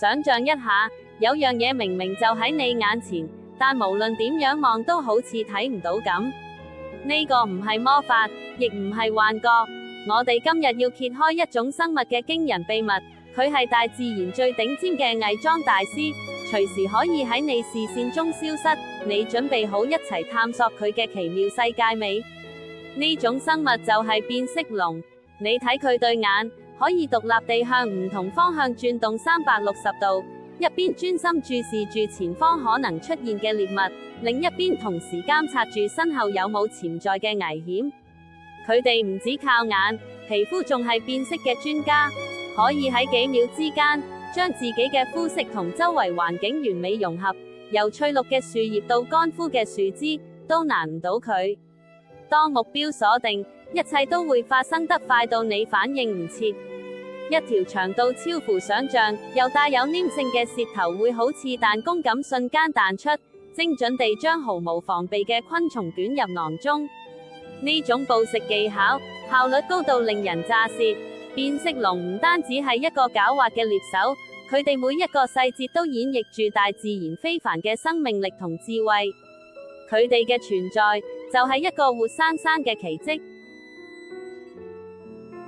想象一下，有樣嘢明明就喺你眼前，但無論點樣望都好似睇唔到咁。呢個唔係魔法，亦唔係幻覺。我哋今日要揭開一種生物嘅驚人秘密，佢係大自然最頂尖嘅偽裝大師，隨時可以喺你視線中消失。你準備好一齊探索佢嘅奇妙世界未？呢種生物就係變色龍。你睇佢對眼，可以獨立地向唔同方向轉動360度，一邊專心注視住前方可能出現嘅獵物，另一邊同時監察住身後有冇潛在嘅危險。佢哋唔止靠眼，皮膚仲係變色嘅專家，可以喺幾秒之間將自己嘅膚色同周圍環境完美融合，由翠綠嘅樹葉到乾枯嘅樹枝，都難唔到佢。當目標鎖定，一切都會發生得快到你反應唔切。一條長到超乎想象，又帶有黏性嘅舌頭會好似彈弓咁瞬間彈出，精準地將毫無防備嘅昆蟲捲入囊中。呢種捕食技巧，效率高到令人咋舌。變色龍唔單止係一個狡猾嘅獵手，佢哋每一個細節都演繹住大自然非凡嘅生命力同智慧。佢哋嘅存在，就係一個活生生嘅奇蹟。